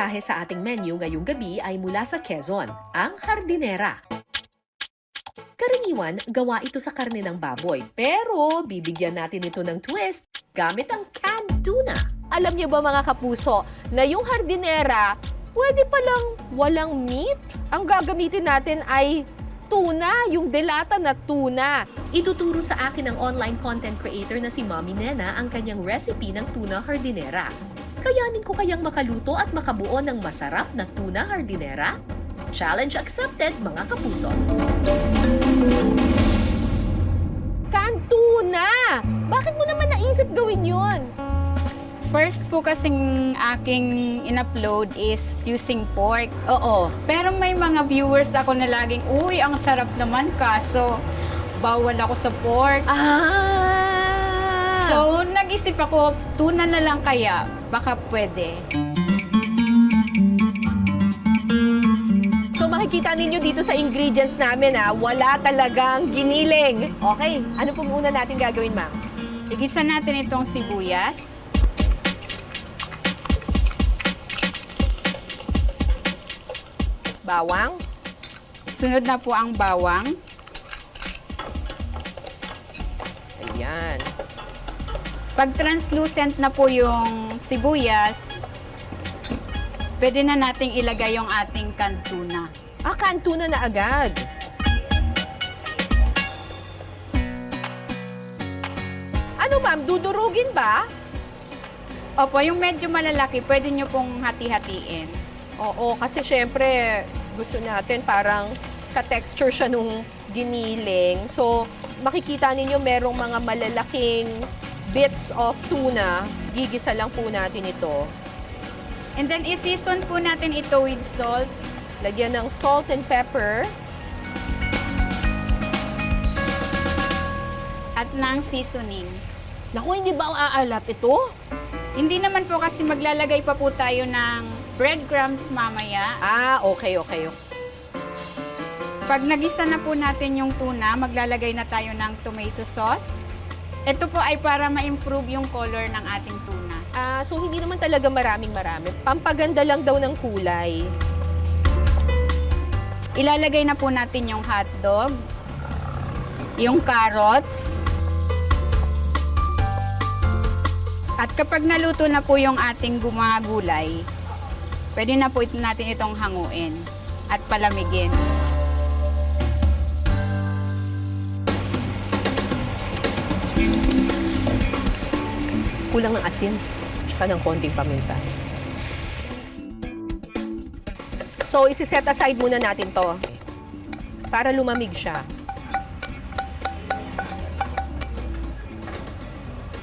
putahe sa ating menu ngayong gabi ay mula sa Quezon, ang hardinera. Karaniwan, gawa ito sa karne ng baboy, pero bibigyan natin ito ng twist gamit ang canned tuna. Alam niyo ba mga kapuso, na yung hardinera, pwede palang walang meat? Ang gagamitin natin ay tuna, yung delata na tuna. Ituturo sa akin ng online content creator na si Mommy Nena ang kanyang recipe ng tuna hardinera. Kayanin ko kayang makaluto at makabuo ng masarap na tuna hardinera? Challenge accepted, mga kapuso! Canned tuna! Bakit mo naman naisip gawin yun? First po kasing aking in-upload is using pork. Oo. Pero may mga viewers ako na laging, uy, ang sarap naman kaso bawal ako sa pork. So, nag-isip ako, tuna na lang kaya, baka pwede. So makikita ninyo dito sa ingredients namin wala talagang giniling. Okay, ano pong una natin gagawin, ma'am? Igisa natin itong sibuyas. Bawang. Sunod na po ang bawang. Ayan. Pag translucent na po yung sibuyas, pwede na nating ilagay yung ating canned tuna. Canned tuna na agad. Ano, ma'am? Dudurugin ba? Opo, yung medyo malalaki, pwede nyo pong hati-hatiin. Oo, kasi syempre gusto natin parang ka-texture siya nung giniling. So, makikita ninyo merong mga malalaking bits of tuna. Gigisa lang po natin ito. And then, i-season po natin ito with salt. Lagyan ng salt and pepper. At ng seasoning. Naku, hindi ba aalat ito? Hindi naman po kasi maglalagay pa po tayo ng breadcrumbs mamaya. Okay. Pag nagisa na po natin yung tuna, maglalagay na tayo ng tomato sauce. Ito po ay para ma-improve yung color ng ating tuna. So hindi naman talaga marami. Pampaganda lang daw ng kulay. Ilalagay na po natin yung hotdog, yung carrots. At kapag naluto na po yung ating gulay, pwede na po natin itong hanguin at palamigin. Kulang ng asin, tsaka ng konting paminta. So, isi-set aside muna natin to para lumamig siya.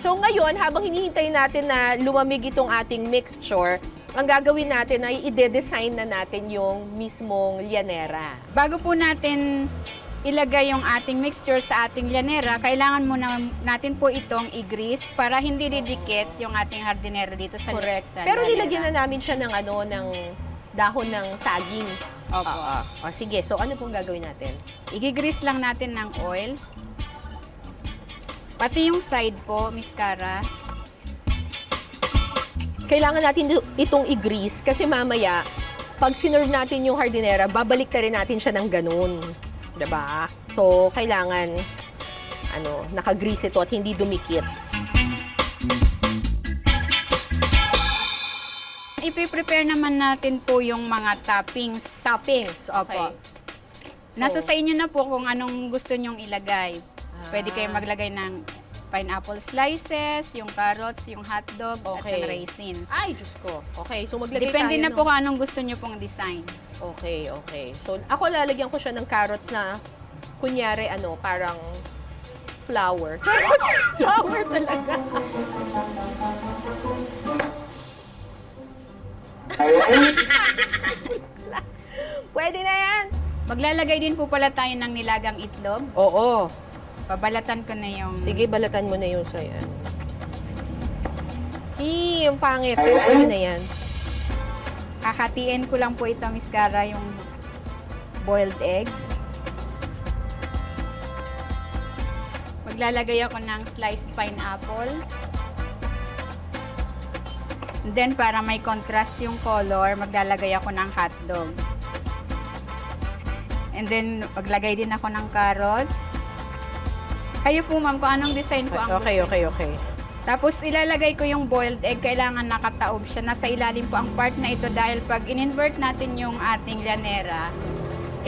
So, ngayon, habang hinihintay natin na lumamig itong ating mixture, ang gagawin natin ay ide-design na natin yung mismong llanera. Bago po natin ilagay yung ating mixture sa ating llanera, kailangan muna natin po itong i-grease para hindi didikit yung ating hardinera dito sa Correct. sa Pero llanera. nilagyan na namin siya ng ng dahon ng saging. Opo. O sige, so ano pong gagawin natin? I-grease lang natin ng oil. Pati yung side po, Miss Cara. Kailangan natin itong i-grease kasi mamaya, pag sinerve natin yung hardinera, babalik na rin natin siya ng ganun. Diba? So, kailangan naka-grease ito at hindi dumikit. Ipi-prepare naman natin po yung mga toppings. Toppings, okay. Opo. Nasa sa inyo na po kung anong gusto nyong ilagay. Pwede kayong maglagay ng pineapple slices, yung carrots, yung hotdog, at Okay. yung raisins. Ay, Diyos ko. Okay, so maglagay Depende tayo na po kung anong gusto nyo pong design. Okay. So, ako lalagyan ko siya ng carrots na, kunyari, parang flower. Flower talaga. Pwede na yan. Maglalagay din po pala tayo ng nilagang itlog. Oo. Babalatan ko na yung... Sige, balatan mo na yung sayan. Yung pangit. Pero pwede na yan. Kakatiin ko lang po ito, Miss Cara, yung boiled egg. Maglalagay ako ng sliced pineapple. And then, para may contrast yung color, maglalagay ako ng hotdog. And then, maglagay din ako ng carrots. Kayo po, ma'am, kung anong design po ang Okay. Tapos, ilalagay ko yung boiled egg. Kailangan nakataob siya. Nasa ilalim po ang part na ito dahil pag in-invert natin yung ating llanera,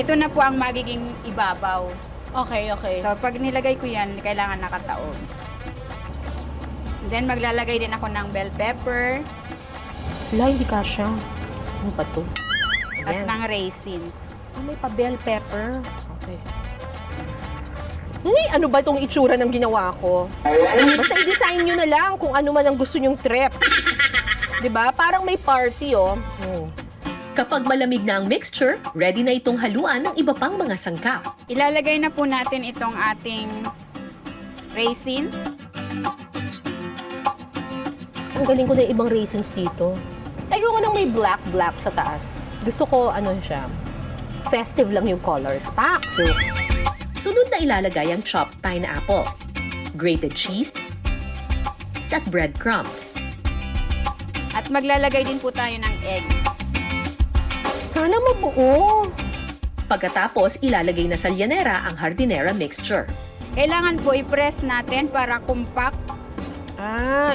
ito na po ang magiging ibabaw. Okay. So, pag nilagay ko yan, kailangan nakataob. Then, maglalagay din ako ng bell pepper Wala, hindi kasya. Ano ba to? at Ayan. ng raisins. May pa bell pepper. Okay. Ano ba itong itsura ng ginawa ko? Basta i-design nyo na lang kung ano man ang gusto nyong trip. 'Di ba? Parang may party, oh. Kapag malamig na ang mixture, ready na itong haluan ng iba pang mga sangkap. Ilalagay na po natin itong ating raisins. Ang galing ko na yung ibang raisins dito. Ayoko nang may black sa taas. Gusto ko, siya, festive lang yung colors. Pak! Sunod na ilalagay ang chopped pineapple, grated cheese, at breadcrumbs. At maglalagay din po tayo ng egg. Sana mabuo. Pagkatapos, ilalagay na sa llanera ang hardinera mixture. Kailangan po i-press natin para compact.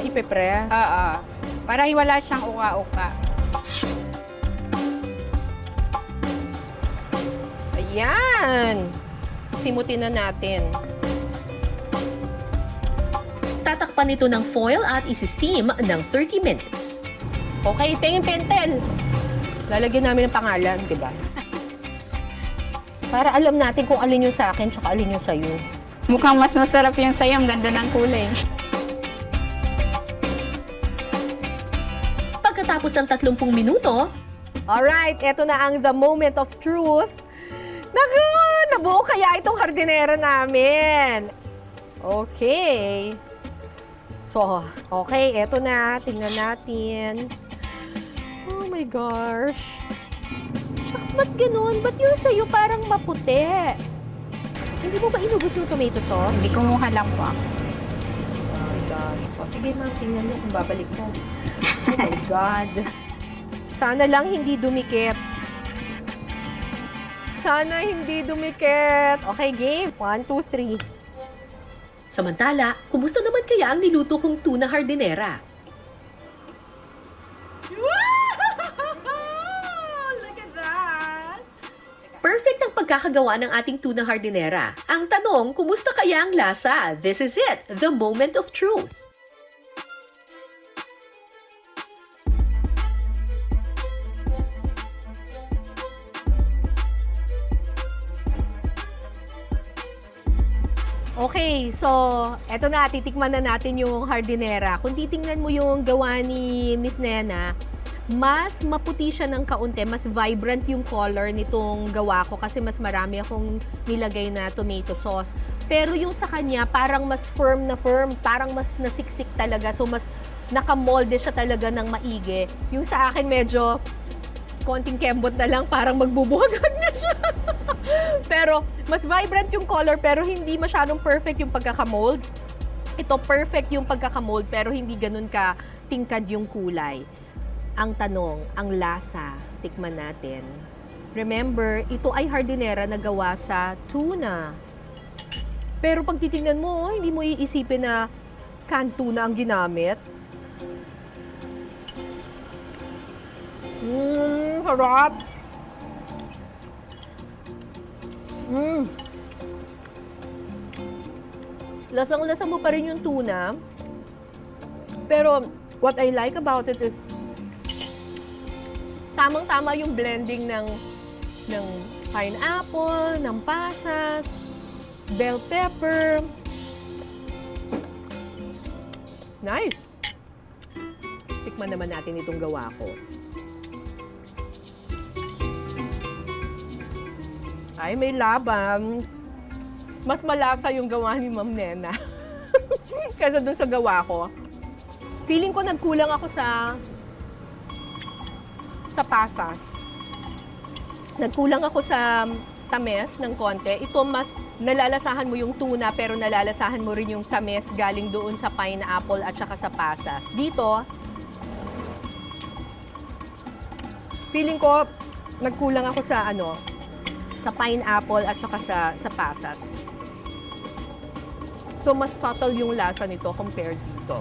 Ipe-press. Oo. Para wala siyang uka-uka. Ayan. Simutin na natin. Tatakpan ito ng foil at isi-steam ng 30 minutes. Okay, tingin pentel. Lalagyan namin ng pangalan, di ba? Para alam natin kung alin yung sa akin tsaka alin yung sa'yo. Mukhang mas masarap yung sayo. Ang ganda ng kulay. Pagkatapos ng 30 minuto, Alright, eto na ang the moment of truth. Naku, nabuo kaya itong hardinera namin. Okay. So, okay, eto na. Tingnan natin. Oh my gosh. Shucks, ba't ganun? Ba't yung sa'yo parang maputi? Hindi mo ba inubos yung tomato sauce? Hindi kumuha lang po ako. Oh my gosh. O, sige ma'am, tingnan mo kung babalik mo. Oh my God. Sana lang hindi dumikit. Sana hindi dumikit. Okay, game. 1, 2, 3. samantala, kumusta naman kaya ang niluto kong tuna hardinera? Perfect ang pagkakagawa ng ating tuna hardinera. Ang tanong, kumusta kaya ang lasa? This is it, the moment of truth. Okay, so eto na, titikman na natin yung hardinera. Kung titingnan mo yung gawa ni Miss Nena, mas maputi siya ng kaunti, mas vibrant yung color nitong gawa ko kasi mas marami akong nilagay na tomato sauce. Pero yung sa kanya, parang mas firm, parang mas nasiksik talaga. So mas nakamolde siya talaga ng maigi. Yung sa akin medyo konting kembot na lang, parang magbubuhagag na siya. Pero mas vibrant yung color pero hindi masyadong perfect yung pagkakamold. Ito perfect yung pagkakamold pero hindi ganun ka tingkad yung kulay. Ang tanong, ang lasa, tikman natin. Remember, ito ay hardinera na gawa sa tuna. Pero pag titingnan mo, hindi mo iisipin na canned tuna ang ginamit. Harap! Lasang-lasa mo pa rin yung tuna. Pero what I like about it is tamang-tama yung blending ng pineapple, ng pasas, bell pepper. Nice! Tikman naman natin itong gawa ko. Ay, may laban. Mas malasa yung gawa ni Ma'am Nena kaysa dun sa gawa ko. Feeling ko nagkulang ako sa pasas. Nagkulang ako sa tamis ng konti. Ito mas nalalasahan mo yung tuna pero nalalasahan mo rin yung tamis galing doon sa pineapple at saka sa pasas. Dito, feeling ko, nagkulang ako sa sa pineapple at saka sa pasas. So, mas subtle yung lasa nito compared dito.